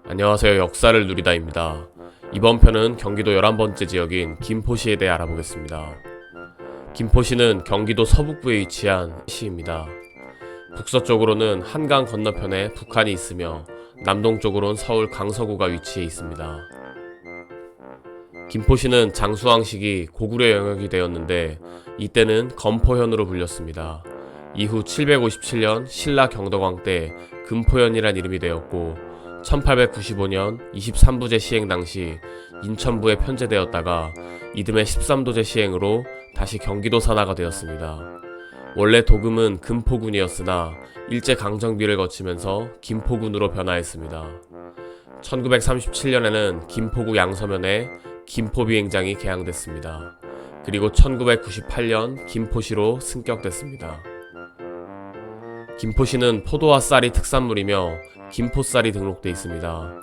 안녕하세요. 역사를 누리다입니다. 이번 편은 경기도 11번째 지역인 김포시에 대해 알아보겠습니다. 김포시는 경기도 서북부에 위치한 시입니다. 북서쪽으로는 한강 건너편에 북한이 있으며 남동쪽으로는 서울 강서구가 위치해 있습니다. 김포시는 장수왕 시기 고구려 영역이 되었는데 이때는 검포현으로 불렸습니다. 이후 757년 신라 경덕왕 때 금포현이란 이름이 되었고 1895년 23부제 시행 당시 인천부에 편제되었다가 이듬해 13도제 시행으로 다시 경기도 산하가 되었습니다. 원래 도금은 금포군이었으나 일제강점기를 거치면서 김포군으로 변화했습니다. 1937년에는 김포구 양서면에 김포비행장이 개항됐습니다. 그리고 1998년 김포시로 승격됐습니다. 김포시는 포도와 쌀이 특산물이며 김포쌀이 등록돼 있습니다.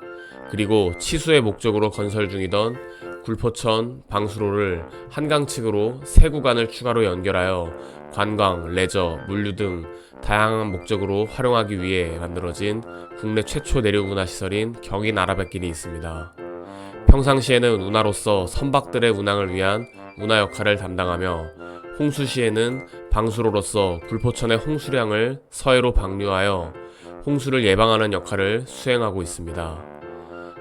그리고 치수의 목적으로 건설 중이던 굴포천, 방수로를 한강 측으로 세 구간을 추가로 연결하여 관광, 레저, 물류 등 다양한 목적으로 활용하기 위해 만들어진 국내 최초 내륙운하시설인 경인 아라뱃길이 있습니다. 평상시에는 운하로서 선박들의 운항을 위한 운하 역할을 담당하며 홍수시에는 방수로로서 굴포천의 홍수량을 서해로 방류하여 홍수를 예방하는 역할을 수행하고 있습니다.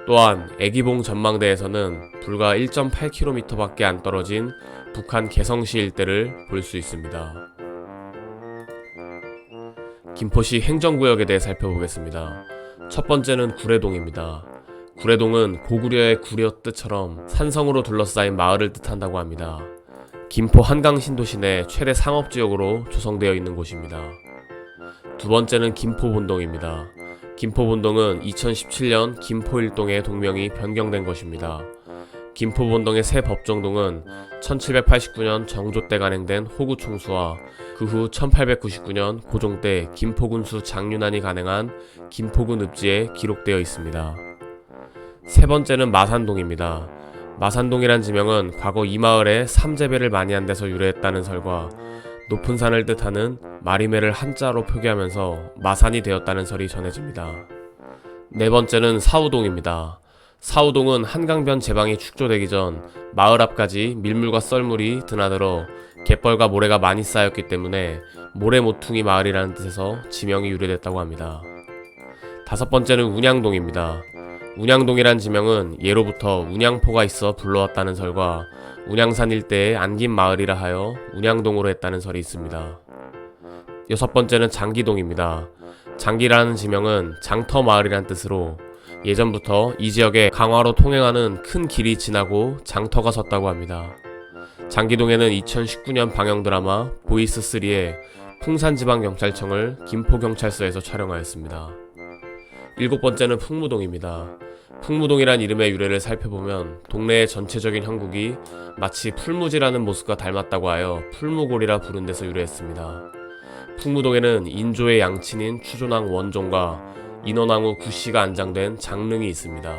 또한 애기봉 전망대에서는 불과 1.8km 밖에 안 떨어진 북한 개성시 일대를 볼 수 있습니다. 김포시 행정구역에 대해 살펴보겠습니다. 첫 번째는 구례동입니다. 구례동은 고구려의 구려 뜻처럼 산성으로 둘러싸인 마을을 뜻한다고 합니다. 김포 한강 신도시 내 최대 상업지역으로 조성되어 있는 곳입니다. 두 번째는 김포본동입니다. 김포본동은 2017년 김포일동의 동명이 변경된 것입니다. 김포본동의 새 법정동은 1789년 정조 때 간행된 호구총수와 그 후 1899년 고종 때 김포군수 장윤환이 간행한 김포군 읍지에 기록되어 있습니다. 세 번째는 마산동입니다. 마산동이란 지명은 과거 이 마을에 삼재배를 많이 한 데서 유래했다는 설과 높은 산을 뜻하는 마리매를 한자로 표기하면서 마산이 되었다는 설이 전해집니다. 네 번째는 사우동입니다. 사우동은 한강변 제방이 축조되기 전 마을 앞까지 밀물과 썰물이 드나들어 갯벌과 모래가 많이 쌓였기 때문에 모래모퉁이 마을이라는 뜻에서 지명이 유래됐다고 합니다. 다섯 번째는 운양동입니다. 운양동이란 지명은 예로부터 운양포가 있어 불러왔다는 설과 운양산 일대에 안긴 마을이라 하여 운양동으로 했다는 설이 있습니다. 여섯 번째는 장기동입니다. 장기라는 지명은 장터 마을이란 뜻으로 예전부터 이 지역에 강화로 통행하는 큰 길이 지나고 장터가 섰다고 합니다. 장기동에는 2019년 방영 드라마 보이스3의 풍산지방경찰청을 김포경찰서에서 촬영하였습니다. 일곱 번째는 풍무동입니다. 풍무동이란 이름의 유래를 살펴보면 동네의 전체적인 형국이 마치 풀무지라는 모습과 닮았다고 하여 풀무골이라 부른 데서 유래했습니다. 풍무동에는 인조의 양친인 추존왕 원종과 인원왕후 구씨가 안장된 장릉이 있습니다.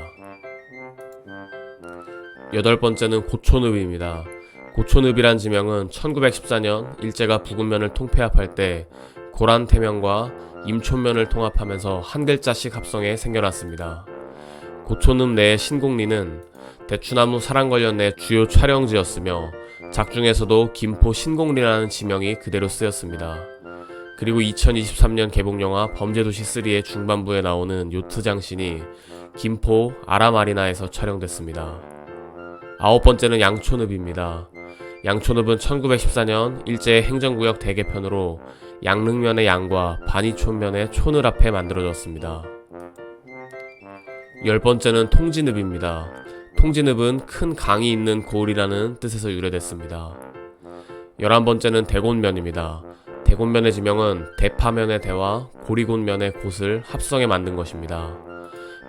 여덟 번째는 고촌읍입니다. 고촌읍이란 지명은 1914년 일제가 부근면을 통폐합할 때 고란태면과 임촌면을 통합하면서 한 글자씩 합성해 생겨났습니다. 고촌읍 내의 신곡리는 대추나무 사랑관련 주요 촬영지였으며 작중에서도 김포 신곡리라는 지명이 그대로 쓰였습니다. 그리고 2023년 개봉영화 범죄도시3의 중반부에 나오는 요트장 씬이 김포 아라마리나에서 촬영됐습니다. 아홉 번째는 양촌읍입니다. 양촌읍은 1914년 일제의 행정구역 대개편으로 양릉면의 양과 반이촌면의 촌을 앞에 만들어졌습니다. 열 번째는 통진읍입니다. 통진읍은 큰 강이 있는 고을이라는 뜻에서 유래됐습니다. 11번째는 대곤면입니다. 대곤면의 지명은 대파면의 대와 고리곤면의 곳을 합성해 만든 것입니다.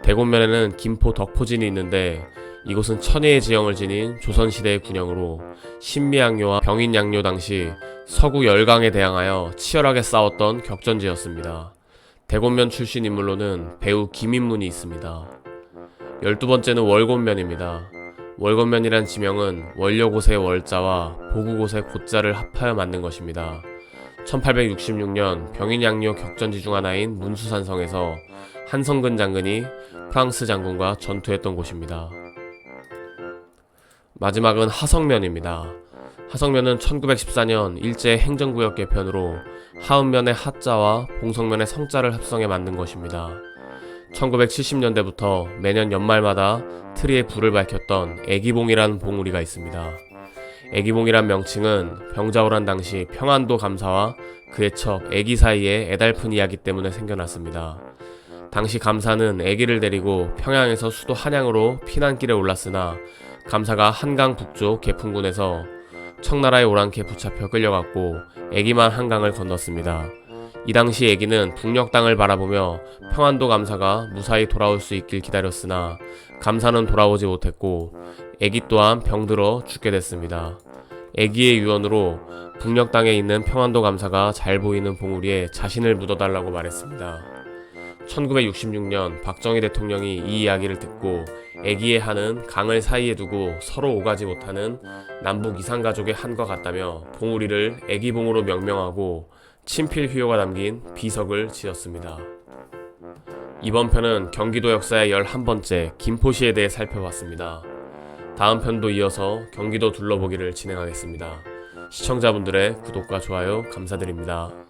대곤면에는 김포 덕포진이 있는데 이곳은 천혜의 지형을 지닌 조선시대의 군영으로 신미양요와 병인양요 당시 서구 열강에 대항하여 치열하게 싸웠던 격전지였습니다. 대곤면 출신 인물로는 배우 김인문이 있습니다. 12번째는 월곤면입니다. 월곤면이란 지명은 원료곳의 월자와 보구곳의 곧자를 합하여 만든 것입니다. 1866년 병인양요 격전지 중 하나인 문수산성에서 한성근 장군이 프랑스 장군과 전투했던 곳입니다. 마지막은 하성면입니다. 하성면은 1914년 일제 행정구역 개편으로 하읍면의 하자와 봉성면의 성자를 합성해 만든 것입니다. 1970년대부터 매년 연말마다 트리에 불을 밝혔던 애기봉이라는 봉우리가 있습니다. 애기봉이란 명칭은 병자호란 당시 평안도 감사와 그의 첩 애기 사이에 애달픈 이야기 때문에 생겨났습니다. 당시 감사는 애기를 데리고 평양에서 수도 한양으로 피난길에 올랐으나 감사가 한강 북쪽 개풍군에서 청나라의 오랑캐에 붙잡혀 끌려갔고 애기만 한강을 건넜습니다. 이 당시 애기는 북녘 땅을 바라보며 평안도 감사가 무사히 돌아올 수 있길 기다렸으나 감사는 돌아오지 못했고 애기 또한 병들어 죽게 됐습니다. 애기의 유언으로 북녘 땅에 있는 평안도 감사가 잘 보이는 봉우리에 자신을 묻어달라고 말했습니다. 1966년 박정희 대통령이 이 이야기를 듣고 애기의 한은 강을 사이에 두고 서로 오가지 못하는 남북 이산가족의 한과 같다며 봉우리를 애기봉으로 명명하고 친필 휘호가 담긴 비석을 지었습니다. 이번 편은 경기도 역사의 11번째 김포시에 대해 살펴봤습니다. 다음 편도 이어서 경기도 둘러보기를 진행하겠습니다. 시청자분들의 구독과 좋아요 감사드립니다.